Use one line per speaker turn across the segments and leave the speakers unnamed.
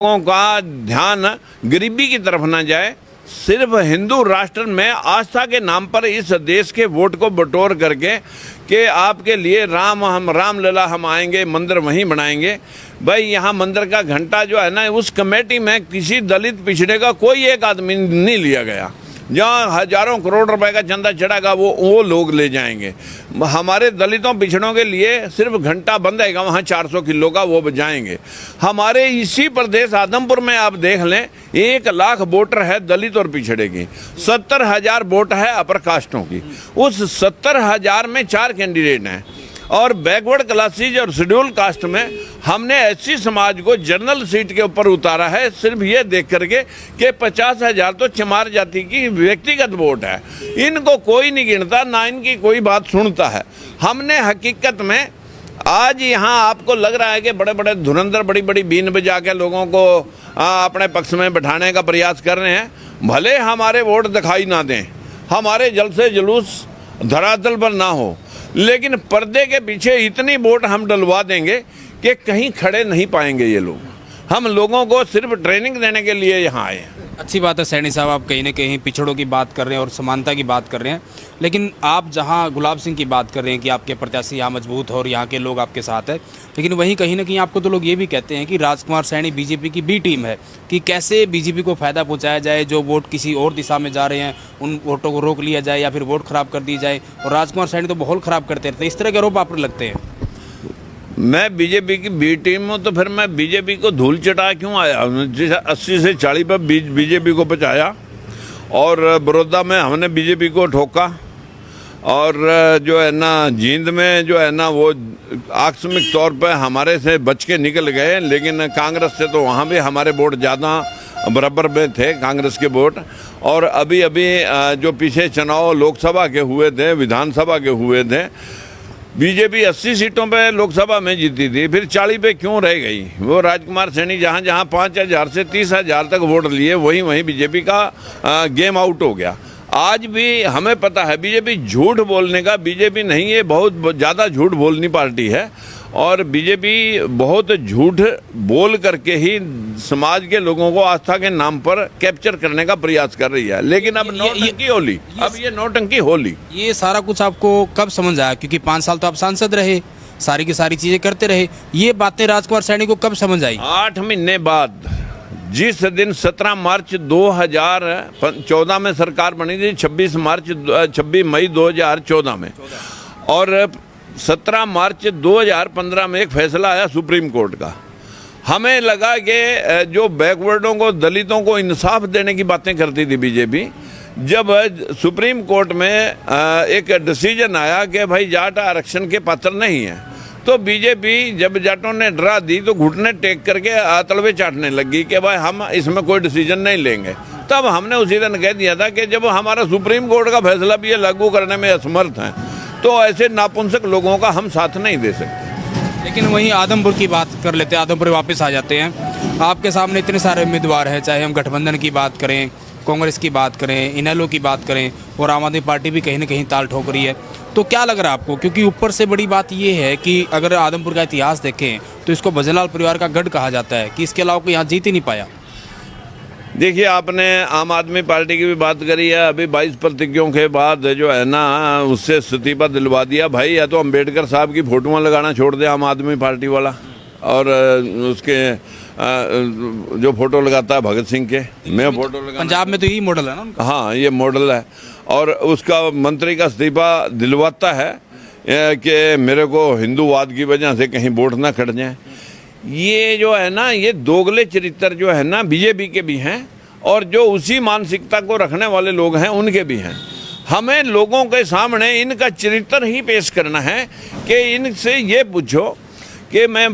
लोगों का ध्यान गरीबी की तरफ ना जाए। सिर्फ हिंदू राष्ट्र में आस्था के नाम पर इस देश के वोट को बटोर करके कि आपके लिए रामलला हम आएंगे, मंदिर वहीं बनाएंगे। भाई यहाँ मंदिर का घंटा जो है ना, उस कमेटी में किसी दलित पिछड़े का कोई एक आदमी नहीं लिया गया। जहाँ हजारों करोड़ रुपए का चंदा चढ़ागा वो लोग ले जाएंगे। हमारे दलितों पिछड़ों के लिए सिर्फ घंटा बंधेगा वहाँ 400 किलो का, वो बजाएंगे। हमारे इसी प्रदेश आदमपुर में आप देख लें, 1 लाख वोटर है दलित और पिछड़े की, 70,000 वोट है अपर कास्टों की। उस 70,000 में 4 कैंडिडेट हैं और बैकवर्ड क्लासेज और शेड्यूल कास्ट में हमने एससी समाज को जनरल सीट के ऊपर उतारा है, सिर्फ ये देख करके कि 50,000 तो चमार जाति की व्यक्तिगत वोट है। इनको कोई नहीं गिनता, ना इनकी कोई बात सुनता है। हमने हकीकत में आज यहाँ आपको लग रहा है कि बड़े बड़े धुरंधर बड़ी बड़ी बीन बजा के लोगों को अपने पक्ष में बैठाने का प्रयास कर रहे हैं। भले हमारे वोट दिखाई ना दें, हमारे जलसे जुलूस धरातल पर ना हो, लेकिन पर्दे के पीछे इतनी वोट हम डलवा देंगे कि कहीं खड़े नहीं पाएंगे ये लोग। हम लोगों को सिर्फ ट्रेनिंग देने के लिए यहाँ आए हैं।
अच्छी बात है सैनी साहब, आप कहीं ना कहीं पिछड़ों की बात कर रहे हैं और समानता की बात कर रहे हैं, लेकिन आप जहां गुलाब सिंह की बात कर रहे हैं कि आपके प्रत्याशी यहाँ मजबूत है और यहाँ के लोग आपके साथ है, लेकिन वहीं कहीं ना कहीं आपको तो लोग ये भी कहते हैं कि राजकुमार सैनी बीजेपी की बी टीम है, कि कैसे बीजेपी को फ़ायदा पहुँचाया जाए, जो वोट किसी और दिशा में जा रहे हैं उन वोटों को रोक लिया जाए या फिर वोट ख़राब कर दी जाए। और राजकुमार सैनी तो माहौल ख़राब करते रहते हैं, इस तरह के आरोप आप पर लगते हैं।
मैं बीजेपी की बी टीम हूँ तो फिर मैं बीजेपी को धूल चटा क्यों आया? 80 से 40 पर बीजेपी को बचाया और बड़ौदा में हमने बीजेपी को ठोका, और जो है ना जींद में जो है ना वो आकस्मिक तौर पर हमारे से बच के निकल गए, लेकिन कांग्रेस से तो वहाँ भी हमारे वोट ज़्यादा बराबर में थे, कांग्रेस के वोट। और अभी जो पीछे चुनाव लोकसभा के हुए थे, विधानसभा के हुए थे, बीजेपी 80 सीटों पे लोकसभा में जीती थी, फिर 40 पे क्यों रह गई? वो राजकुमार सैनी जहाँ जहाँ 5,000 से 30,000 तक वोट लिए, वहीं बीजेपी का गेम आउट हो गया। आज भी हमें पता है बीजेपी झूठ बोलने का बीजेपी नहीं है, बहुत ज़्यादा झूठ बोलनी पार्टी है, और बीजेपी बहुत झूठ बोल करके ही समाज के लोगों को आस्था के नाम पर कैप्चर करने का प्रयास कर रही है। लेकिन अब नौटंकी होली, अब ये नौटंकी होली।
ये सारा कुछ आपको कब समझ आया? क्योंकि 5 साल तो आप सांसद रहे, सारी की सारी चीजें करते रहे, ये बातें राजकुमार सैनी को कब समझ आई?
8 महीने बाद, जिस दिन 17 मार्च 2014 में सरकार बनी थी, 26 मई 2014 में, और 17 मार्च 2015 में एक फैसला आया सुप्रीम कोर्ट का। हमें लगा कि जो बैकवर्डों को, दलितों को इंसाफ देने की बातें करती थी बीजेपी, जब सुप्रीम कोर्ट में एक डिसीजन आया कि भाई जाट आरक्षण के पात्र नहीं है, तो बीजेपी जब जाटों ने डरा दी तो घुटने टेक करके तलवे चाटने लगी कि भाई हम इसमें कोई डिसीजन नहीं लेंगे। तब हमने उसी दिन कह दिया था कि जब हमारा सुप्रीम कोर्ट का फैसला भी ये लागू करने में असमर्थ है, तो ऐसे नापुंसक लोगों का हम साथ नहीं दे सकते।
लेकिन वहीं आदमपुर की बात कर लेते हैं, आदमपुर वापस आ जाते हैं। आपके सामने इतने सारे उम्मीदवार हैं, चाहे हम गठबंधन की बात करें, कांग्रेस की बात करें, इनेलो की बात करें, और आम आदमी पार्टी भी कहीं ना कहीं ताल ठोक रही है। तो क्या लग रहा है आपको? क्योंकि ऊपर से बड़ी बात ये है कि अगर आदमपुर का इतिहास देखें तो इसको भजनलाल परिवार का गढ़ कहा जाता है, कि इसके अलावा कोई यहाँ जीत ही नहीं पाया।
देखिए, आपने आम आदमी पार्टी की भी बात करी है। अभी 22 प्रतिज्ञों के बाद जो है ना उससे इस्तीफा दिलवा दिया। भाई या तो अम्बेडकर साहब की फोटोआं लगाना छोड़ दे आम आदमी पार्टी वाला, और उसके जो फोटो लगाता है भगत सिंह के, मैं फोटो लगा,
पंजाब में तो यही मॉडल है ना उनका।
हाँ, ये मॉडल है, और उसका मंत्री का इस्तीफा दिलवाता है कि मेरे को हिंदूवाद की वजह से कहीं वोट ना कट जाए। ये जो है ना, ये दोगले चरित्र जो है ना बीजेपी के भी हैं, और जो उसी मानसिकता को रखने वाले लोग हैं उनके भी हैं। हमें लोगों के सामने इनका चरित्र ही पेश करना है कि इनसे ये पूछो कि मैं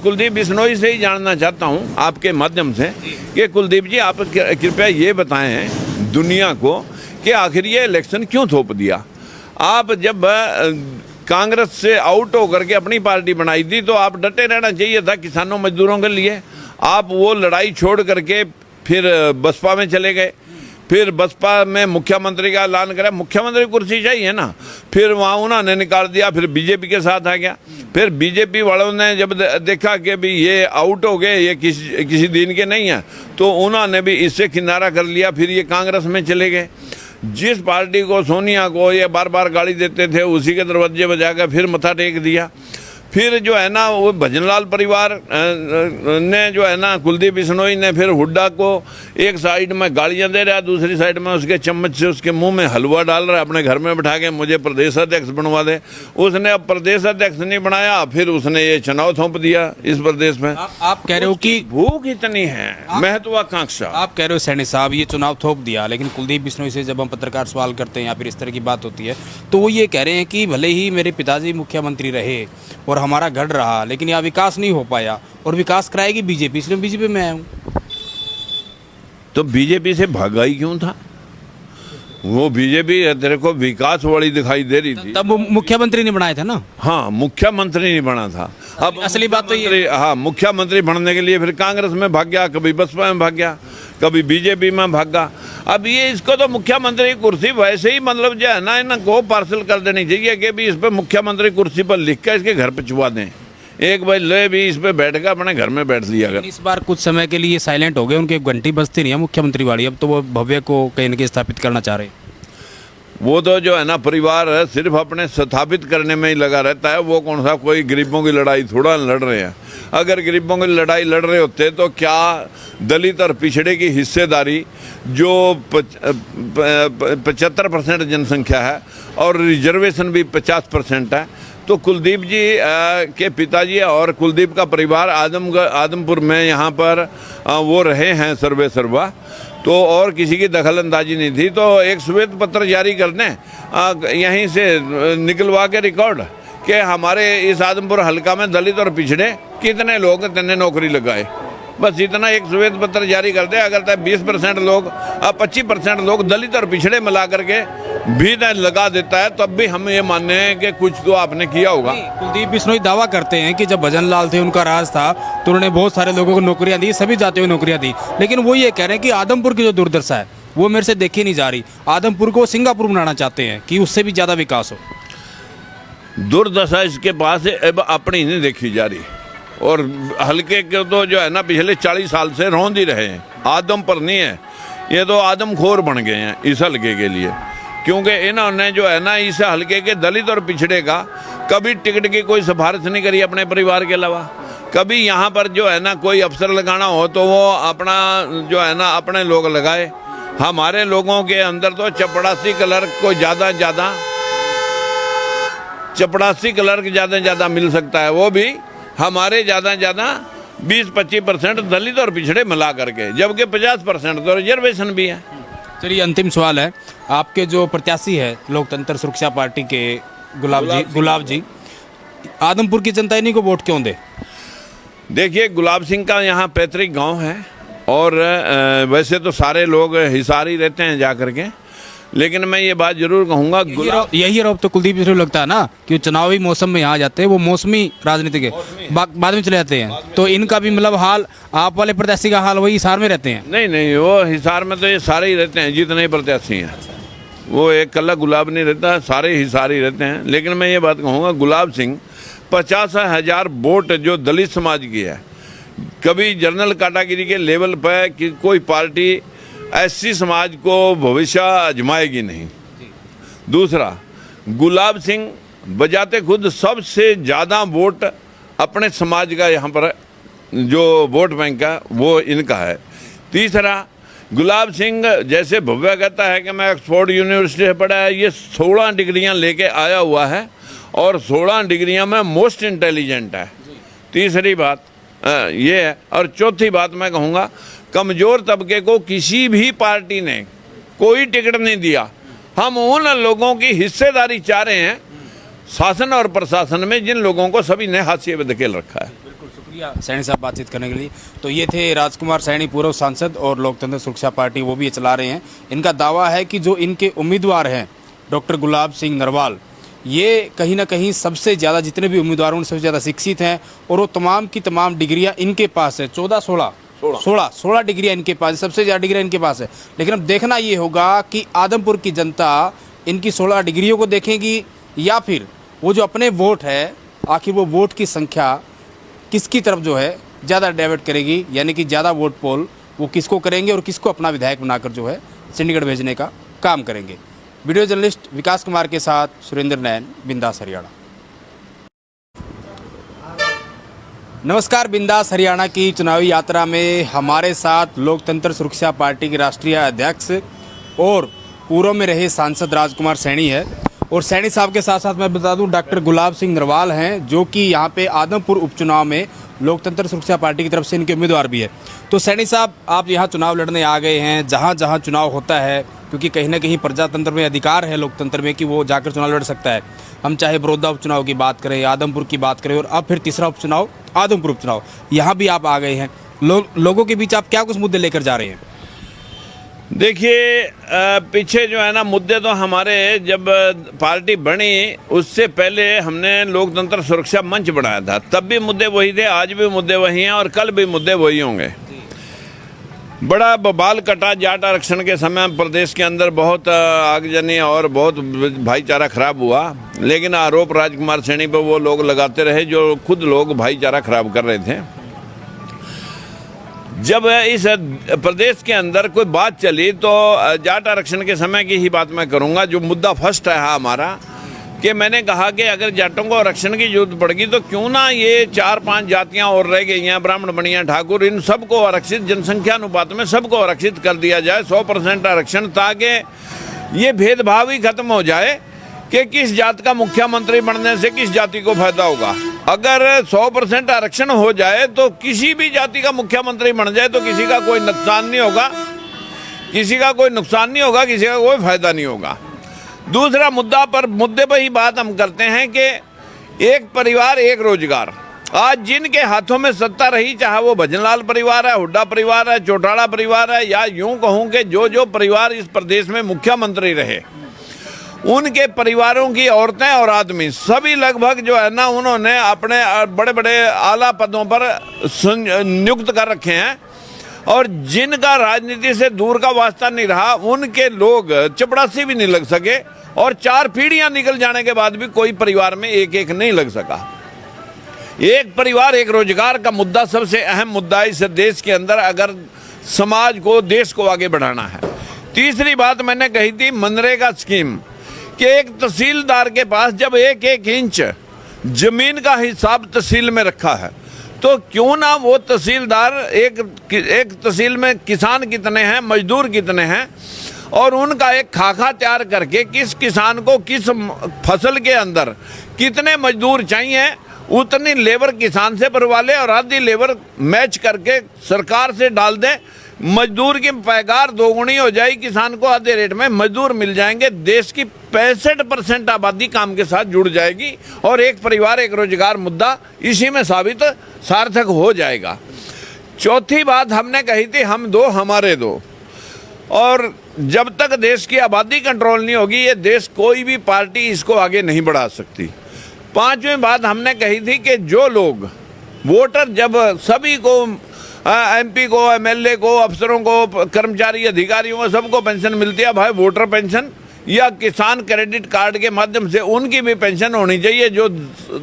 कुलदीप बिश्नोई से ही जानना चाहता हूं आपके माध्यम से कि कुलदीप जी, आप कृपया ये बताएं दुनिया को कि आखिर ये इलेक्शन क्यों थोप दिया? आप जब कांग्रेस से आउट होकर के अपनी पार्टी बनाई थी तो आप डटे रहना चाहिए था किसानों मजदूरों के लिए। आप वो लड़ाई छोड़ करके फिर बसपा में चले गए, फिर बसपा में मुख्यमंत्री का ऐलान करा, मुख्यमंत्री कुर्सी चाहिए ना, फिर वहाँ उन्होंने निकाल दिया, फिर बीजेपी के साथ आ गया। फिर बीजेपी वालों ने जब देखा कि भी ये आउट हो गए, ये किसी दिन के नहीं है, तो उन्होंने भी इससे किनारा कर लिया, फिर ये कांग्रेस में चले गए। जिस पार्टी को, सोनिया को ये बार बार गाली देते थे, उसी के दरवाजे बजाकर फिर मथा टेक दिया। फिर जो है ना वो भजनलाल परिवार ने जो है ना, कुलदीप बिश्नोई ने फिर हुड्डा को एक साइड में गालियां दे रहा है, दूसरी साइड में उसके चम्मच से उसके मुंह में हलवा डाल रहा है, अपने घर में बिठा के मुझे प्रदेश अध्यक्ष बनवा दे। उसने अब प्रदेश अध्यक्ष नहीं बनाया, फिर उसने ये चुनाव थोप दिया इस प्रदेश में।
आप कह रहे हो कि
भूख इतनी है, महत्वाकांक्षा।
आप कह रहे हो सैनी साहब ये चुनाव थोप दिया, लेकिन कुलदीप बिश्नोई से जब हम पत्रकार सवाल करते हैं या फिर इस तरह की बात होती है, तो वो ये कह रहे हैं कि भले ही मेरे पिताजी मुख्यमंत्री रहे और हमारा गढ़ रहा, लेकिन यहाँ विकास नहीं हो पाया, और विकास कराएगी बीजेपी, इसलिए बीजेपी में आया हूँ।
तो बीजेपी से भागा ही क्यों था? वो बीजेपी तेरे को विकास वाली दिखाई दे रही थी,
तब वो मुख्यमंत्री नहीं बनाए थे ना।
हाँ, मुख्यमंत्री नहीं बना था। अब
असली बात तो ये,
हाँ, मुख्यमंत्री बनने के लिए फिर कांग्रेस में भाग गया, कभी बसपा में भाग गया, कभी बीजेपी में भाग गया। अब ये इसको तो मुख्यमंत्री की कुर्सी वैसे ही मतलब जो है ना, इनको पार्सल कर देनी चाहिए कि भी इस पे मुख्यमंत्री कुर्सी पर लिख कर इसके घर पे छुपा दें। एक भाई ले भी इस पे बैठ कर अपने घर में बैठ लिया। अगर
इस बार कुछ समय के लिए साइलेंट हो गए, उनकी घंटी बजती नहीं है मुख्यमंत्री वाली, अब तो वो भव्य को कहीं न कहीं स्थापित करना चाह रहे हैं।
वो तो जो है ना परिवार है, सिर्फ अपने स्थापित करने में ही लगा रहता है। वो कौन सा कोई गरीबों की लड़ाई थोड़ा लड़ रहे हैं। अगर गरीबों की लड़ाई लड़ रहे होते तो क्या दलित और पिछड़े की हिस्सेदारी जो 75% जनसंख्या है और रिजर्वेशन भी 50% है, तो कुलदीप जी के पिताजी और कुलदीप का परिवार आदमपुर में यहाँ पर वो रहे हैं सर्वे सर्वा, तो और किसी की दखल अंदाजी नहीं थी। तो एक श्वेत पत्र जारी कर दें यहीं से निकलवा के रिकॉर्ड कि हमारे इस आदमपुर हल्का में दलित और पिछड़े कितने लोग कितने नौकरी लगाए, बस इतना एक श्वेत पत्र जारी कर दे। अगर 20% लोग 25% लोग दलित और पिछड़े मिला करके भी लगा देता है, तब भी हम ये मानते हैं कि कुछ तो आपने किया होगा।
कुलदीप बिश्नोई दावा करते हैं कि जब भजनलाल थे, उनका राज था, तो उन्होंने बहुत सारे लोगों को नौकरियां दी, सभी जातियों को नौकरियां दी, लेकिन वो ये कह रहे हैं कि आदमपुर की जो दुर्दशा है वो मेरे से देखी नहीं जा रही। आदमपुर को सिंगापुर बनाना चाहते हैं कि उससे भी ज़्यादा विकास हो।
दुर्दशा इसके पास अब अपनी नहीं देखी जा रही, और हल्के के तो जो है ना पिछले 40 साल से रौंद ही रहे हैं। आदम पर नहीं है, ये तो आदमखोर बन गए हैं इस हल्के के लिए, क्योंकि इन्होंने जो है ना इस हल्के के दलित और पिछड़े का कभी टिकट की कोई सिफारिश नहीं करी अपने परिवार के अलावा। कभी यहाँ पर जो है ना कोई अफसर लगाना हो तो वो अपना जो है ना अपने लोग लगाए। हमारे लोगों के अंदर तो चपड़ासी क्लर्क को चपड़ासी क्लर्क ज़्यादा मिल सकता है, वो भी हमारे ज़्यादा 20-25% दलित और पिछड़े मिला करके, जबकि 50% तो रिजर्वेशन भी है।
चलिए, अंतिम सवाल है, आपके जो प्रत्याशी है लोकतंत्र सुरक्षा पार्टी के गुलाब जी, आदमपुर की जनता इन्हीं को वोट क्यों दे?
देखिए, गुलाब सिंह का यहाँ पैतृक गांव है, और वैसे तो सारे लोग हिसार ही रहते हैं जा करके, लेकिन मैं ये बात जरूर कहूँगा,
यही आरोप तो कुलदीप बिश्नोई लगता है ना कि चुनावी मौसम में यहाँ जाते हैं, वो मौसमी राजनीति के बाद में चले जाते हैं, तो इनका भी मतलब हाल, आप वाले प्रत्याशी का हाल वही हिसार में रहते हैं?
नहीं, वो हिसार में तो ये सारे ही रहते हैं, जितने प्रत्याशी हैं। वो एक कल्ला गुलाब नहीं रहता, सारे हिसार ही रहते हैं। लेकिन मैं ये बात कहूँगा, गुलाब सिंह 50,000 वोट जो दलित समाज की है, कभी जनरल कैटेगरी के लेवल पर कि कोई पार्टी एससी समाज को भविष्य आजमाएगी नहीं। दूसरा, गुलाब सिंह बजाते खुद सबसे ज़्यादा वोट अपने समाज का यहाँ पर जो वोट बैंक है वो इनका है। तीसरा, गुलाब सिंह जैसे भव्य कहता है कि मैं ऑक्सफोर्ड यूनिवर्सिटी से पढ़ा है, ये 16 डिग्रियाँ लेके आया हुआ है और 16 डिग्रियाँ में मोस्ट इंटेलिजेंट है। तीसरी बात ये है। और चौथी बात मैं कहूँगा, कमज़ोर तबके को किसी भी पार्टी ने कोई टिकट नहीं दिया। हम उन लोगों की हिस्सेदारी चाह रहे हैं शासन और प्रशासन में जिन लोगों को सभी ने हाशिए पे धकेल रखा है।
बिल्कुल शुक्रिया सैनी साहब बातचीत करने के लिए। तो ये थे राजकुमार सैनी, पूर्व सांसद और लोकतंत्र सुरक्षा पार्टी वो भी ये चला रहे हैं। इनका दावा है कि जो इनके उम्मीदवार हैं डॉक्टर गुलाब सिंह नरवाल, ये कहीं ना कहीं सबसे ज़्यादा जितने भी उम्मीदवार हैं सबसे ज़्यादा शिक्षित हैं और वो तमाम की तमाम डिग्रियां इनके पास है। 14-16 16 डिग्रियाँ इनके पास, सबसे ज़्यादा डिग्रियाँ इनके पास है। लेकिन अब देखना ये होगा कि आदमपुर की जनता इनकी 16 डिग्रियों को देखेगी या फिर वो जो अपने वोट है, आखिर वो वोट की संख्या किसकी तरफ जो है ज़्यादा डाइवर्ट करेगी, यानी कि ज़्यादा वोट पोल वो किसको करेंगे और किसको अपना विधायक बनाकर जो है चंडीगढ़ भेजने का काम करेंगे। वीडियो जर्नलिस्ट विकास कुमार के साथ सुरेंद्र नैन, बिंदास हरियाणा। नमस्कार, बिंदास हरियाणा की चुनावी यात्रा में हमारे साथ लोकतंत्र सुरक्षा पार्टी के राष्ट्रीय अध्यक्ष और पूर्व में रहे सांसद राजकुमार सैनी है, और सैनी साहब के साथ साथ मैं बता दूं डॉक्टर गुलाब सिंह नरवाल हैं, जो कि यहाँ पे आदमपुर उपचुनाव में लोकतंत्र सुरक्षा पार्टी की तरफ से इनके उम्मीदवार भी है। तो सैनी साहब, आप यहाँ चुनाव लड़ने आ गए हैं, जहाँ जहाँ चुनाव होता है, क्योंकि कहीं ना कहीं प्रजातंत्र में अधिकार है लोकतंत्र में कि वो जाकर चुनाव लड़ सकता है। हम चाहे बड़ौदा उपचुनाव की बात करें, आदमपुर की बात करें, और अब फिर तीसरा उपचुनाव आदमपुर उपचुनाव, यहाँ भी आप आ गए हैं। लोगों के बीच आप क्या कुछ मुद्दे लेकर जा रहे हैं?
देखिए, पीछे जो है ना मुद्दे, तो हमारे जब पार्टी बनी उससे पहले हमने लोकतंत्र सुरक्षा मंच बनाया था, तब भी मुद्दे वही थे, आज भी मुद्दे वही हैं और कल भी मुद्दे वही होंगे। बड़ा बवाल कटा जाट आरक्षण के समय प्रदेश के अंदर, बहुत आगजनी और बहुत भाईचारा खराब हुआ, लेकिन आरोप राजकुमार सैनी पर वो लोग लगाते रहे जो खुद लोग भाईचारा खराब कर रहे थे। जब इस प्रदेश के अंदर कोई बात चली तो जाट आरक्षण के समय की ही बात मैं करूंगा। जो मुद्दा फर्स्ट है हमारा, कि मैंने कहा कि अगर जाटों को आरक्षण की जरूरत पड़ेगी तो क्यों ना ये 4-5 जातियां और रह गई हैं, ब्राह्मण, बनिया, ठाकुर, इन सबको आरक्षित, जनसंख्या अनुपात में सबको आरक्षित कर दिया जाए, 100% आरक्षण, ताकि ये भेदभाव ही खत्म हो जाए कि किस जात का मुख्यमंत्री बनने से किस जाति को फायदा होगा। अगर 100% आरक्षण हो जाए तो किसी भी जाति का मुख्यमंत्री बन जाए तो किसी का कोई नुकसान नहीं होगा, किसी का कोई नुकसान नहीं होगा, किसी का कोई फायदा नहीं होगा। दूसरा मुद्दे पर ही बात हम करते हैं कि एक परिवार एक रोजगार। आज जिनके हाथों में सत्ता रही, चाहे वो भजनलाल परिवार है, हुड्डा परिवार है, चौटाला परिवार है, या यूं कहूं कि जो परिवार इस प्रदेश में मुख्यमंत्री रहे, उनके परिवारों की औरतें और आदमी सभी लगभग जो है ना, उन्होंने अपने बड़े बड़े आला पदों पर नियुक्त कर रखे हैं, और जिनका राजनीति से दूर का वास्ता नहीं रहा, उनके लोग चपड़ासी भी नहीं लग सके, और 4 पीढ़ियां निकल जाने के बाद भी कोई परिवार में एक नहीं लग सका। एक परिवार एक रोजगार का मुद्दा सबसे अहम मुद्दा है इस देश के अंदर, अगर समाज को, देश को आगे बढ़ाना है। तीसरी बात मैंने कही थी मनरेगा स्कीम, कि एक तहसीलदार के पास जब 1-1 इंच जमीन का हिसाब तहसील में रखा है, तो क्यों ना वो तहसीलदार एक तहसील में किसान कितने हैं, मजदूर कितने हैं, और उनका एक खाका तैयार करके किस किसान को किस फसल के अंदर कितने मजदूर चाहिए, उतनी लेबर किसान से भरवा ले और आधी लेबर मैच करके सरकार से डाल दें। मजदूर की पैगार दोगुनी हो जाएगी, किसान को आधे रेट में मजदूर मिल जाएंगे, देश की 65% आबादी काम के साथ जुड़ जाएगी, और एक परिवार एक रोजगार मुद्दा इसी में सार्थक हो जाएगा। चौथी बात हमने कही थी, हम दो हमारे दो, और जब तक देश की आबादी कंट्रोल नहीं होगी, ये देश कोई भी पार्टी इसको आगे नहीं बढ़ा सकती। 5वीं बात हमने कही थी कि जो लोग वोटर, जब सभी को, MP को, MLA को, अफसरों को, कर्मचारी, अधिकारियों को, सबको पेंशन मिलती है, भाई वोटर पेंशन या किसान क्रेडिट कार्ड के माध्यम से उनकी भी पेंशन होनी चाहिए, जो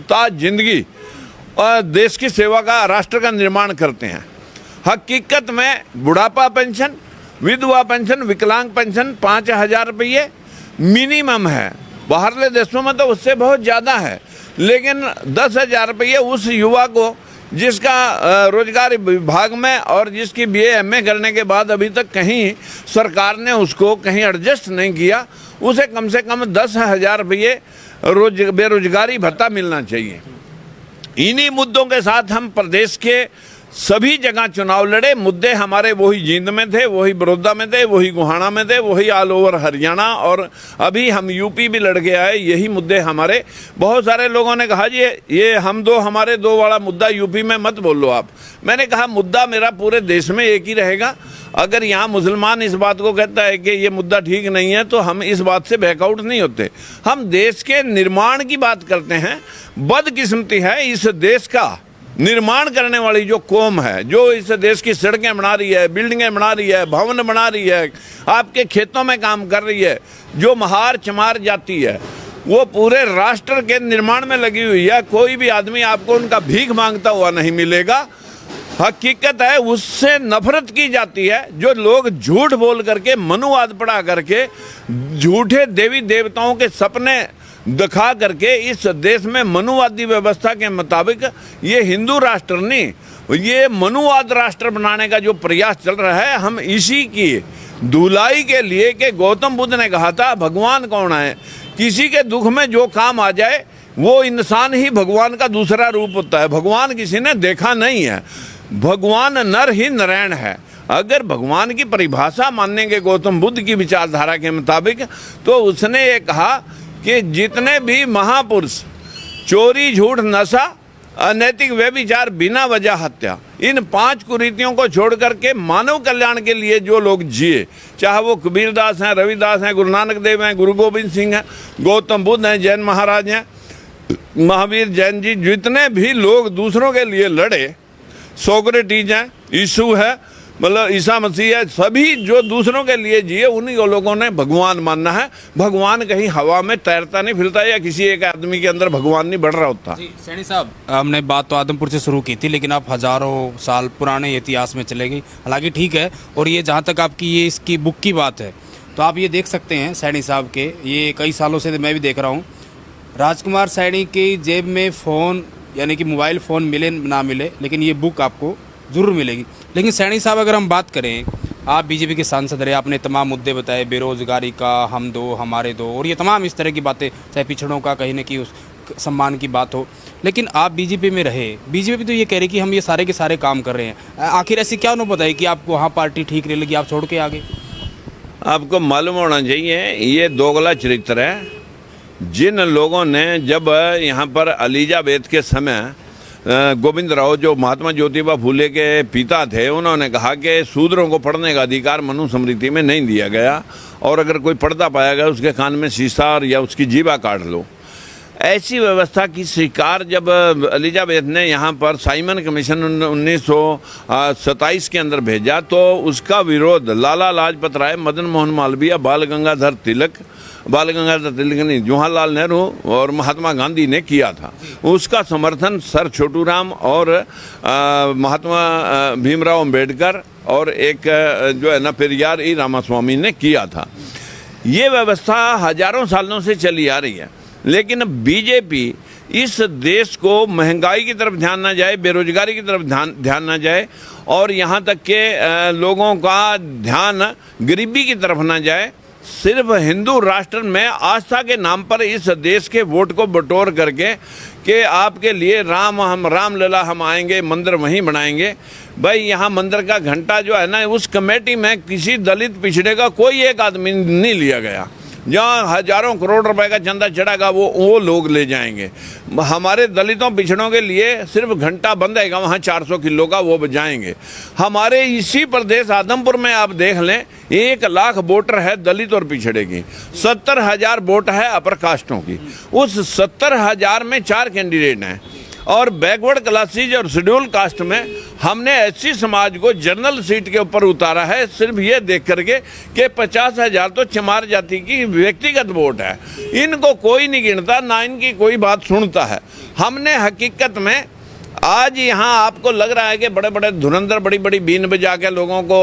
ताज जिंदगी देश की सेवा का, राष्ट्र का निर्माण करते हैं। हकीकत में बुढ़ापा पेंशन, विधवा पेंशन, विकलांग पेंशन 5000 रुपये मिनिमम है। बाहरले देशों में तो उससे बहुत ज़्यादा है, लेकिन 10,000 रुपये उस युवा को जिसका रोजगार विभाग में और जिसकी BA MA करने के बाद अभी तक कहीं सरकार ने उसको कहीं एडजस्ट नहीं किया, उसे कम से कम 10,000 रुपये बेरोजगारी भत्ता मिलना चाहिए। इन्हीं मुद्दों के साथ हम प्रदेश के सभी जगह चुनाव लड़े। मुद्दे हमारे वही जींद में थे, वही बड़ौदा में थे, वही गोहाना में थे, वही ऑल ओवर हरियाणा, और अभी हम यूपी भी लड़ के आए, यही मुद्दे हमारे। बहुत सारे लोगों ने कहा जी ये हम दो हमारे दो वाला मुद्दा यूपी में मत बोलो आप। मैंने कहा मुद्दा मेरा पूरे देश में एक ही रहेगा। अगर यहाँ मुसलमान इस बात को कहता है कि ये मुद्दा ठीक नहीं है, तो हम इस बात से बैकआउट नहीं होते। हम देश के निर्माण की बात करते हैं। बदकिस्मती है इस देश का निर्माण करने वाली जो कौम है, जो इस देश की सड़कें बना रही है, बिल्डिंगें बना रही है, भवन बना रही है, आपके खेतों में काम कर रही है, जो महार चमार जाती है, वो पूरे राष्ट्र के निर्माण में लगी हुई है। कोई भी आदमी आपको उनका भीख मांगता हुआ नहीं मिलेगा। हकीकत है उससे नफरत की जाती है। जो लोग झूठ बोल करके, मनुवाद पढ़ा करके, झूठे देवी देवताओं के सपने दिखा करके इस देश में मनुवादी व्यवस्था के मुताबिक ये हिंदू राष्ट्र नहीं, ये मनुवाद राष्ट्र बनाने का जो प्रयास चल रहा है, हम इसी की धुलाई के लिए कि गौतम बुद्ध ने कहा था भगवान कौन है, किसी के दुख में जो काम आ जाए वो इंसान ही भगवान का दूसरा रूप होता है। भगवान किसी ने देखा नहीं है, भगवान नर ही नारायण है। अगर भगवान की परिभाषा मानेंगे गौतम बुद्ध की विचारधारा के मुताबिक, तो उसने ये कहा कि जितने भी महापुरुष चोरी, झूठ, नशा, अनैतिक व्यभिचार, बिना वजह हत्या, इन 5 कुरीतियों को छोड़ करके मानव कल्याण के लिए जो लोग जिए, चाहे वो कबीरदास हैं, रविदास हैं, गुरु नानक देव हैं, गुरु गोविंद सिंह हैं, गौतम बुद्ध हैं, जैन महाराज हैं, महावीर जैन जी, जितने भी लोग दूसरों के लिए लड़े, सोक्रेटिस हैं, यीशु है, मतलब ईसा मसीह है, सभी जो दूसरों के लिए जिए, उन्हीं लोगों ने भगवान मानना है। भगवान कहीं हवा में तैरता नहीं फिरता, या किसी एक आदमी के अंदर भगवान नहीं बढ़ रहा होता।
जी सैनी साहब, हमने बात तो आदमपुर से शुरू की थी, लेकिन आप हज़ारों साल पुराने इतिहास में चले गई। हालांकि ठीक है, और ये जहाँ तक आपकी ये इसकी बुक की बात है, तो आप ये देख सकते हैं सैनी साहब के, ये कई सालों से मैं भी देख रहा हूँ, राजकुमार सैनी की जेब में फ़ोन यानी कि मोबाइल फ़ोन मिले ना मिले, लेकिन ये बुक आपको ज़रूर मिलेगी। लेकिन सैनी साहब, अगर हम बात करें, आप बीजेपी के सांसद रहे, आपने तमाम मुद्दे बताए, बेरोज़गारी का, हम दो हमारे दो, और ये तमाम इस तरह की बातें, चाहे पिछड़ों का कहीं न कहीं उस सम्मान की बात हो, लेकिन आप बीजेपी में रहे। बीजेपी तो ये कह रही कि हम ये सारे के सारे काम कर रहे हैं। आखिर ऐसी क्या नौबत आई कि आपको वहाँ पार्टी ठीक नहीं लगी, आप छोड़ के आ गए?
आपको मालूम होना चाहिए, ये दोगला चरित्र है। जिन लोगों ने जब यहाँ पर एलिजाबेथ के समय गोविंद राव, जो महात्मा ज्योतिबा फूले के पिता थे, उन्होंने कहा कि शूद्रों को पढ़ने का अधिकार मनुस्मृति में नहीं दिया गया, और अगर कोई पढ़ता पाया गया उसके कान में शीशा या उसकी जीवा काट लो। ऐसी व्यवस्था की शिकार जब एलिजाबेथ ने यहाँ पर साइमन कमीशन 1927 के अंदर भेजा, तो उसका विरोध लाला लाजपत राय, मदन मोहन मालवीय, बाल गंगाधर तिलक नहीं, जवाहरलाल नेहरू और महात्मा गांधी ने किया था। उसका समर्थन सर छोटू राम और महात्मा भीमराव अंबेडकर और एक जो है ना पेरियार ई रामास्वामी ने किया था। ये व्यवस्था हजारों सालों से चली आ रही है, लेकिन बीजेपी इस देश को महंगाई की तरफ ध्यान ना जाए, बेरोजगारी की तरफ ध्यान ना जाए, और यहाँ तक के लोगों का ध्यान गरीबी की तरफ ना जाए, सिर्फ हिंदू राष्ट्र में आस्था के नाम पर इस देश के वोट को बटोर करके कि आपके लिए रामलला हम आएंगे, मंदिर वहीं बनाएंगे। भाई, यहाँ मंदिर का घंटा जो है ना, उस कमेटी में किसी दलित पिछड़े का कोई एक आदमी नहीं लिया गया। जहाँ हजारों करोड़ रुपए का चंदा चढ़ागा वो लोग ले जाएंगे। हमारे दलितों पिछड़ों के लिए सिर्फ घंटा बंधेगा, वहाँ 400 किलो का वो बजाएंगे। हमारे इसी प्रदेश आदमपुर में आप देख लें, 1 लाख वोटर है दलित और पिछड़े की, 70,000 वोट है अपर कास्टों की। उस 70,000 में 4 कैंडिडेट हैं, और बैकवर्ड क्लासेज और शेड्यूल कास्ट में हमने एससी समाज को जनरल सीट के ऊपर उतारा है, सिर्फ ये देख करके कि 50,000 तो चमार जाति की व्यक्तिगत वोट है। इनको कोई नहीं गिनता, ना इनकी कोई बात सुनता है। हमने हकीकत में आज यहाँ आपको लग रहा है कि बड़े बड़े धुरंधर बड़ी बड़ी बीन बजा के लोगों को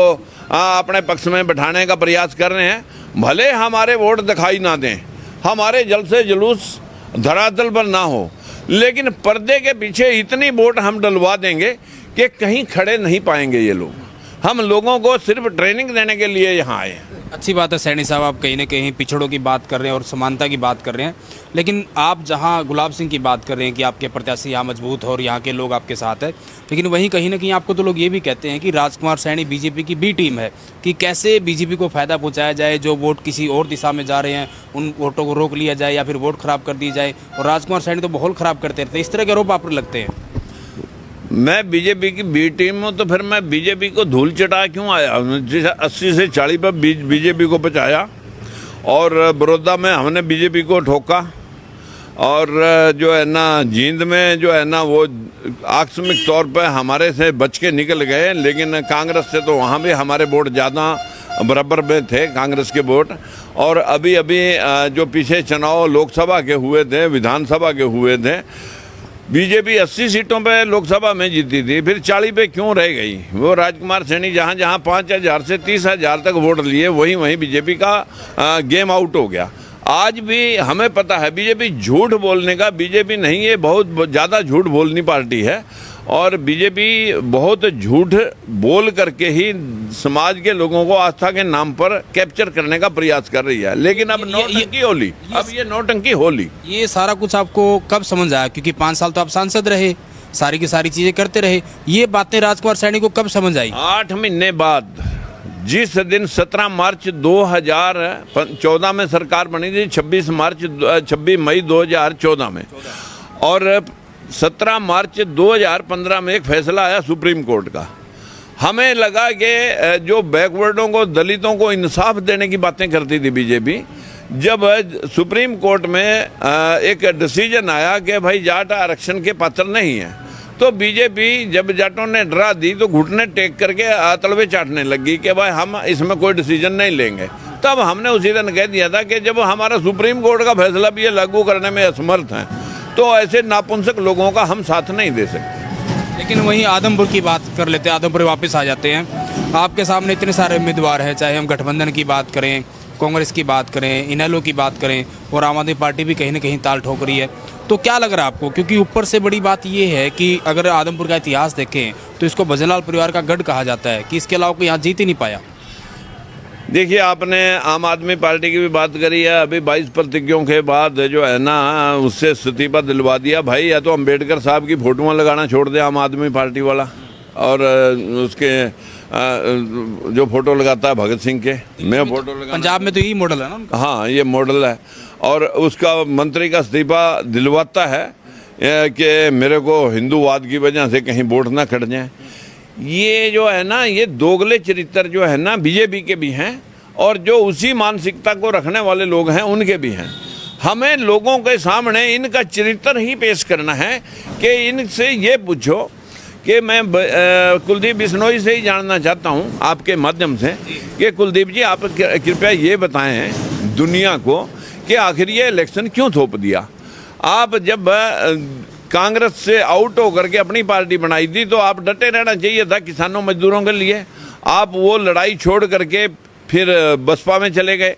अपने पक्ष में बैठाने का प्रयास कर रहे हैं। भले हमारे वोट दिखाई ना दें, हमारे जलसे जुलूस धरातल पर ना हो, लेकिन पर्दे के पीछे इतनी वोट हम डलवा देंगे कि कहीं खड़े नहीं पाएंगे ये लोग। हम लोगों को सिर्फ ट्रेनिंग देने के लिए यहाँ आए हैं।
अच्छी बात है सैनी साहब, आप कहीं ना कहीं पिछड़ों की बात कर रहे हैं और समानता की बात कर रहे हैं, लेकिन आप जहाँ गुलाब सिंह की बात कर रहे हैं कि आपके प्रत्याशी यहाँ मजबूत हो और यहाँ के लोग आपके साथ है, लेकिन वहीं कहीं ना कहीं आपको तो लोग ये भी कहते हैं कि राजकुमार सैनी बीजेपी की बी टीम है, कि कैसे बीजेपी को फ़ायदा पहुँचाया जाए, जो वोट किसी और दिशा में जा रहे हैं उन वोटों को रोक लिया जाए या फिर वोट ख़राब कर दी जाए, और राजकुमार सैनी तो माहौल ख़राब करते रहते, इस तरह के आरोप आप पर लगते हैं।
मैं बीजेपी की बी टीम हूँ, तो फिर मैं बीजेपी को धूल चटा क्यों आया? 80 से 40 पर बीजेपी को बचाया, और बड़ौदा में हमने बीजेपी को ठोका, और जो है ना जींद में जो है ना वो आकस्मिक तौर पर हमारे से बच के निकल गए, लेकिन कांग्रेस से तो वहाँ भी हमारे वोट ज़्यादा बराबर में थे, कांग्रेस के वोट। और अभी अभी जो पीछे चुनाव लोकसभा के हुए थे, विधानसभा के हुए थे, बीजेपी 80 सीटों पे लोकसभा में जीती थी, फिर 40 पे क्यों रह गई? वो राजकुमार सैनी जहाँ जहाँ 5,000 से 30,000 तक वोट लिए, वहीं वहीं बीजेपी का गेम आउट हो गया। आज भी हमें पता है बीजेपी झूठ बोलने का, बीजेपी नहीं, ये बहुत ज़्यादा झूठ बोलनी पार्टी है और बीजेपी बहुत झूठ बोल करके ही समाज के लोगों को आस्था के नाम पर कैप्चर करने का प्रयास कर रही है। लेकिन अब नौटंकी होली, अब ये नौटंकी होली।
ये सारा कुछ आपको कब समझ आया? क्योंकि 5 साल तो आप सांसद रहे, सारी की सारी चीजें करते रहे, ये बातें राजकुमार सैनी को कब समझ आई?
8 महीने बाद, जिस दिन 17 मार्च 2014 में सरकार बनी थी, 26 मई 2014 में, और 17 मार्च 2015 में एक फैसला आया सुप्रीम कोर्ट का। हमें लगा कि जो बैकवर्डों को, दलितों को इंसाफ देने की बातें करती थी बीजेपी, जब सुप्रीम कोर्ट में एक डिसीजन आया कि भाई जाट आरक्षण के पात्र नहीं है, तो बीजेपी जब जाटों ने डरा दी तो घुटने टेक करके तलवे चाटने लगी कि भाई हम इसमें कोई डिसीजन नहीं लेंगे। तब हमने उसी दिन कह दिया था कि जब हमारा सुप्रीम कोर्ट का फैसला भी ये लागू करने में असमर्थ हैं, तो ऐसे नापुंसक लोगों का हम साथ नहीं दे सकते।
लेकिन वहीं आदमपुर की बात कर लेते हैं, आदमपुर वापस आ जाते हैं। आपके सामने इतने सारे उम्मीदवार हैं, चाहे हम गठबंधन की बात करें, कांग्रेस की बात करें, इनेलो की बात करें, और आम आदमी पार्टी भी कहीं ना कहीं ताल ठोक रही है। तो क्या लग रहा है आपको? क्योंकि ऊपर से बड़ी बात ये है कि अगर आदमपुर का इतिहास देखें तो इसको भजनलाल परिवार का गढ़ कहा जाता है, कि इसके अलावा कोई यहाँ जीत ही नहीं पाया।
देखिए, आपने आम आदमी पार्टी की भी बात करी है। अभी 22 प्रतिज्ञों के बाद जो है ना उससे इस्तीफा दिलवा दिया। भाई या तो अम्बेडकर साहब की फोटोआं लगाना छोड़ दे आम आदमी पार्टी वाला, और उसके जो फोटो लगाता है भगत सिंह के, मैं फोटो लगा,
पंजाब में तो यही मॉडल है ना उनका।
हाँ, ये मॉडल है। और उसका मंत्री का इस्तीफा दिलवाता है कि मेरे को हिंदूवाद की वजह से कहीं वोट ना कट जाए। ये जो है ना, ये दोगले चरित्र जो है ना बीजेपी के भी हैं, और जो उसी मानसिकता को रखने वाले लोग हैं उनके भी हैं। हमें लोगों के सामने इनका चरित्र ही पेश करना है कि इनसे ये पूछो कि मैं कुलदीप बिश्नोई से ही जानना चाहता हूँ आपके माध्यम से कि कुलदीप जी, आप कृपया ये बताएं दुनिया को कि आखिर ये इलेक्शन क्यों थोप दिया? आप जब कांग्रेस से आउट होकर के अपनी पार्टी बनाई थी तो आप डटे रहना चाहिए था किसानों मजदूरों के लिए। आप वो लड़ाई छोड़ करके फिर बसपा में चले गए,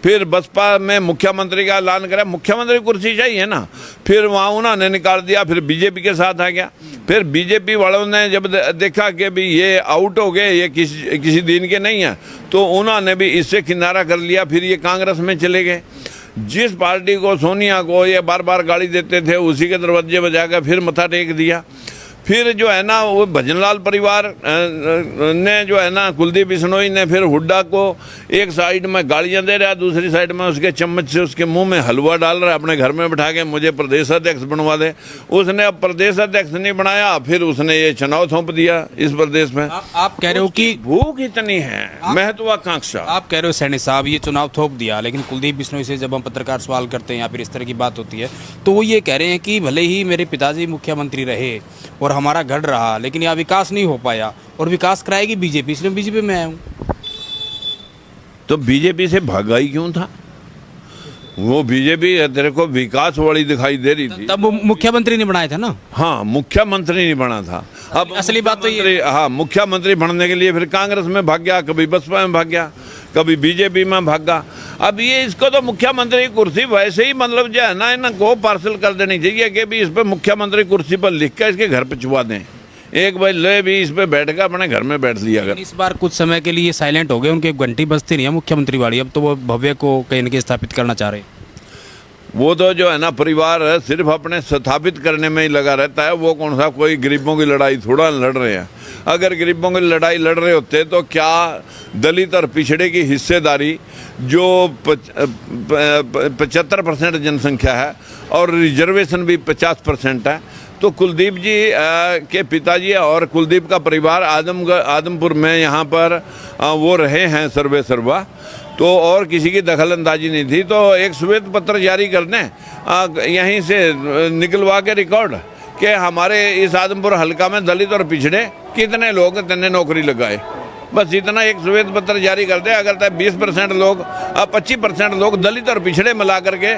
फिर बसपा में मुख्यमंत्री का ऐलान करा, मुख्यमंत्री कुर्सी चाहिए ना, फिर वहाँ उन्होंने निकाल दिया, फिर बीजेपी के साथ आ गया। फिर बीजेपी वालों ने जब देखा कि भी ये आउट हो गए, ये किसी दिन के नहीं है, तो उन्होंने भी इससे किनारा कर लिया, फिर ये कांग्रेस में चले गए। जिस पार्टी को, सोनिया को ये बार बार गाली देते थे, उसी के दरवाजे बजाकर फिर मथा टेक दिया। फिर जो है ना वो भजनलाल परिवार ने जो है ना, कुलदीप बिश्नोई ने फिर हुड्डा को एक साइड में गालियां दे रहा है, दूसरी साइड में उसके चम्मच से उसके मुंह में हलवा डाल रहा है, अपने घर में बिठा के मुझे प्रदेश अध्यक्ष बनवा दे। उसने अब प्रदेश अध्यक्ष नहीं बनाया, फिर उसने ये चुनाव सौंप दिया इस प्रदेश में।
आप कह रहे हो कि
भूख इतनी है, महत्वाकांक्षा।
आप कह रहे हो सैनी साहब ये चुनाव थोप दिया, लेकिन कुलदीप बिश्नोई से जब हम पत्रकार सवाल करते हैं या फिर इस तरह की बात होती है तो वो ये कह रहे हैं कि भले ही मेरे पिताजी मुख्यमंत्री रहे और हमारा गढ़ रहा, लेकिन यहाँ विकास नहीं हो पाया, और विकास कराएगी बीजेपी, इसलिए बीजेपी में आया हूँ।
तो बीजेपी से भागा ही क्यों था? वो बीजेपी तेरे को विकास वाली दिखाई दे रही थी,
तब वो मुख्यमंत्री नहीं बनाए थे ना।
हाँ, मुख्यमंत्री नहीं बना था। अब
असली बात तो ये,
हाँ, मुख्यमंत्री बनने के लिए फिर कांग्रेस में भाग गया, कभी बसपा में भाग गया, कभी बीजेपी में भागा। अब ये इसको तो मुख्यमंत्री की कुर्सी वैसे ही मतलब जो है ना इनको पार्सल कर देनी चाहिए कि भी इस पर मुख्यमंत्री कुर्सी पर लिख कर इसके घर पे छुपा दें। एक भाई ले भी इस पे बैठ कर अपने घर में बैठ लिया। अगर
इस बार कुछ समय के लिए साइलेंट हो गए, उनकी घंटी बजती नहीं है मुख्यमंत्री वाली, अब तो वो भव्य को कहीं न कहीं स्थापित करना चाह रहे हैं।
वो तो जो है ना परिवार है सिर्फ अपने स्थापित करने में ही लगा रहता है। वो कौन सा कोई गरीबों की लड़ाई थोड़ा लड़ रहे हैं। अगर गरीबों की लड़ाई लड़ रहे होते तो क्या दलित और पिछड़े की हिस्सेदारी जो 75% जनसंख्या है और रिजर्वेशन भी 50% है, तो कुलदीप जी के पिताजी और कुलदीप का परिवार आदमपुर में यहाँ पर वो रहे हैं सर्वा, तो और किसी की दखल अंदाजी नहीं थी। तो एक श्वेत पत्र जारी करने यहीं से निकलवा के रिकॉर्ड कि हमारे इस आदमपुर हल्का में दलित और पिछड़े कितने लोग तने नौकरी लगाए, बस इतना एक श्वेत पत्र जारी कर दे। अगर 20% लोग 25% लोग दलित और पिछड़े मिला करके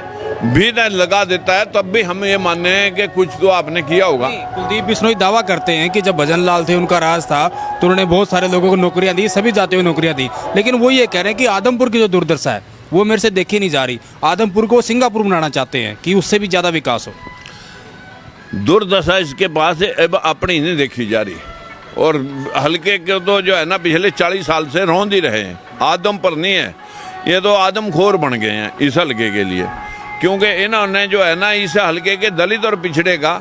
भी न लगा देता है, तब भी हम ये मानते हैं कि कुछ तो आपने किया होगा।
कुलदीप बिश्नोई दावा करते हैं कि जब भजन लाल थे, उनका राज था, तो उन्होंने बहुत सारे लोगों को नौकरियां दी, सभी जातियों को नौकरियां दी। लेकिन वो ये कह रहे हैं कि आदमपुर की जो दुर्दशा है वो मेरे से देखी नहीं जा रही। आदमपुर को सिंगापुर बनाना चाहते हैं कि उससे भी ज़्यादा विकास हो।
दुर्दशा इसके पास अब अपनी नहीं देखी जा रही, और हल्के के तो जो है ना पिछले 40 साल से रौंद ही रहे हैं। आदम पर नहीं है, ये तो आदमखोर बन गए हैं इस हल्के के लिए, क्योंकि इन्होंने जो है ना इस हल्के के दलित और पिछड़े का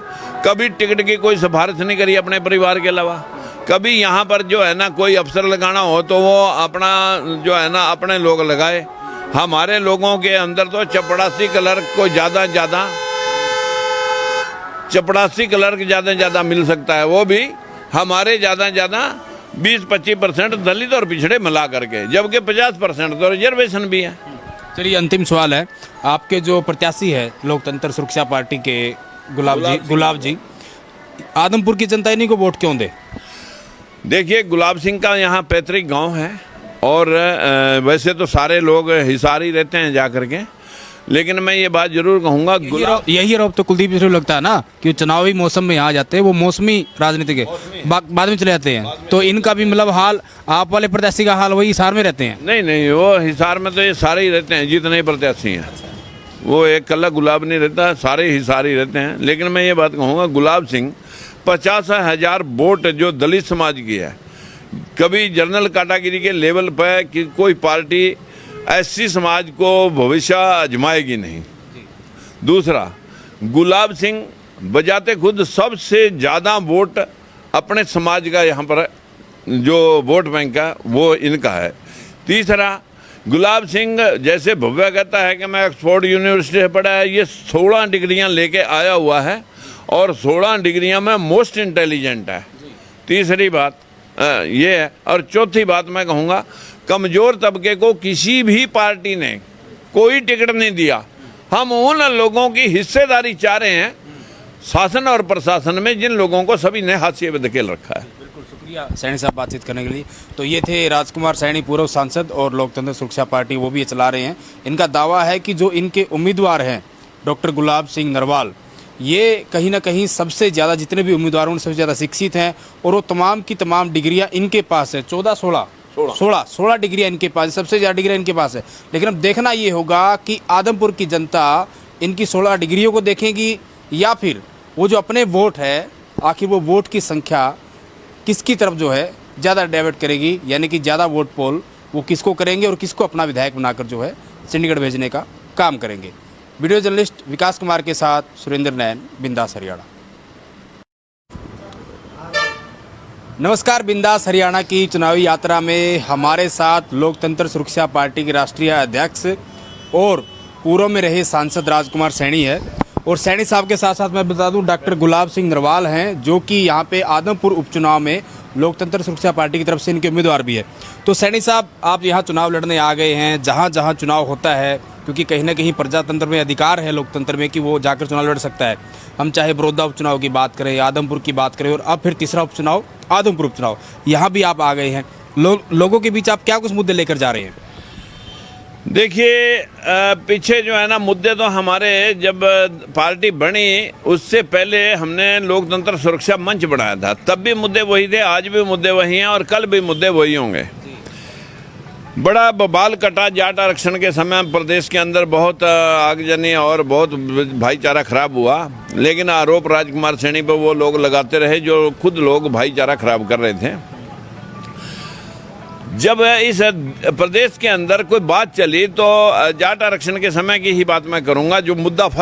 कभी टिकट की कोई सिफारिश नहीं करी अपने परिवार के अलावा। कभी यहाँ पर जो है ना कोई अफसर लगाना हो तो वो अपना जो है ना अपने लोग लगाए। हमारे लोगों के अंदर तो चपड़ासी क्लर्क को चपड़ासी क्लर्क ज़्यादा मिल सकता है, वो भी हमारे ज़्यादा 20-25% दलित और पिछड़े मिला करके, जबकि 50% तो रिजर्वेशन भी है।
चलिए, अंतिम सवाल है, आपके जो प्रत्याशी है लोकतंत्र सुरक्षा पार्टी के गुलाब जी, आदमपुर की जनता इन्हीं को वोट क्यों दे?
देखिए, गुलाब सिंह का यहाँ पैतृक गांव है, और वैसे तो सारे लोग हिसार ही रहते हैं जा करके, लेकिन मैं ये बात जरूर कहूँगा,
यही आरोप तो कुलदीप बिश्नोई लगता है ना कि चुनावी मौसम में यहाँ जाते हैं, वो मौसमी राजनीति के बाद में चले जाते हैं, तो इनका भी मतलब हाल, आप वाले प्रत्याशी का हाल वही हिसार में रहते हैं?
नहीं, वो हिसार में तो ये सारे ही रहते हैं, जितने प्रत्याशी हैं। वो एक कल्ला गुलाब नहीं रहता, सारे हिसार ही रहते हैं। लेकिन मैं ये बात कहूँगा, गुलाब सिंह 50,000 वोट जो दलित समाज की है, कभी जनरल कैटेगरी के लेवल पर कि कोई पार्टी एससी समाज को भविष्य आजमाएगी नहीं। दूसरा, गुलाब सिंह बजाते खुद सबसे ज़्यादा वोट अपने समाज का यहाँ पर जो वोट बैंक है वो इनका है। तीसरा, गुलाब सिंह जैसे भव्या कहता है कि मैं ऑक्सफोर्ड यूनिवर्सिटी से पढ़ा है, ये 16 डिग्रियाँ लेके आया हुआ है, और 16 डिग्रियाँ में मोस्ट इंटेलिजेंट है। तीसरी बात ये है। और चौथी बात मैं कहूँगा, कमज़ोर तबके को किसी भी पार्टी ने कोई टिकट नहीं दिया। हम उन लोगों की हिस्सेदारी चाह रहे हैं शासन और प्रशासन में जिन लोगों को सभी ने हाशिए पे धकेल रखा है।
बिल्कुल, शुक्रिया सैनी साहब बातचीत करने के लिए। तो ये थे राजकुमार सैनी, पूर्व सांसद और लोकतंत्र सुरक्षा पार्टी वो भी ये चला रहे हैं। इनका दावा है कि जो इनके उम्मीदवार हैं डॉक्टर गुलाब सिंह नरवाल, ये कहीं ना कहीं सबसे ज़्यादा, जितने भी उम्मीदवार हैं सबसे ज़्यादा शिक्षित हैं, और वो तमाम की तमाम डिग्रियां इनके पास है। 16 डिग्रियां इनके पास है, सबसे ज़्यादा डिग्रियां इनके पास है। लेकिन अब देखना ये होगा कि आदमपुर की जनता इनकी 16 डिग्रियों को देखेगी, या फिर वो जो अपने वोट है, आखिर वो वोट की संख्या किसकी तरफ जो है ज़्यादा डाइवर्ट करेगी, यानी कि ज़्यादा वोट पोल वो किसको करेंगे और किसको अपना विधायक बनाकर जो है चंडीगढ़ भेजने का काम करेंगे। वीडियो जर्नलिस्ट विकास कुमार के साथ सुरेंद्र नैन, बिंदास हरियाणा। नमस्कार, बिंदास हरियाणा की चुनावी यात्रा में हमारे साथ लोकतंत्र सुरक्षा पार्टी के राष्ट्रीय अध्यक्ष और पूर्व में रहे सांसद राजकुमार सैनी है, और सैनी साहब के साथ साथ मैं बता दूं डॉक्टर गुलाब सिंह नरवाल हैं, जो कि यहाँ पे आदमपुर उपचुनाव में लोकतंत्र सुरक्षा पार्टी की तरफ से इनके उम्मीदवार भी है। तो सैनी साहब, आप यहाँ चुनाव लड़ने आ गए हैं, जहाँ जहाँ चुनाव होता है, क्योंकि कहीं ना कहीं प्रजातंत्र में अधिकार है लोकतंत्र में कि वो जाकर चुनाव लड़ सकता है। हम चाहे बड़ौदा उपचुनाव की बात करें, आदमपुर की बात करें, और अब फिर तीसरा उपचुनाव आदमपुर उपचुनाव, यहाँ भी आप आ गए हैं। लोगों के बीच आप क्या कुछ मुद्दे लेकर जा रहे हैं?
देखिए, पीछे जो है ना मुद्दे, तो हमारे जब पार्टी बनी उससे पहले हमने लोकतंत्र सुरक्षा मंच बनाया था, तब भी मुद्दे वही थे, आज भी मुद्दे वही हैं और कल भी मुद्दे वही होंगे। बड़ा बवाल कटा जाट आरक्षण के समय प्रदेश के अंदर, बहुत आगजनी और बहुत भाईचारा खराब हुआ, लेकिन आरोप राजकुमार सैनी पर वो लोग लगाते रहे जो खुद लोग भाईचारा खराब कर रहे थे। जब इस प्रदेश के अंदर कोई बात चली तो जाट आरक्षण के समय की ही बात मैं करूंगा, जो मुद्दा फर्स्ट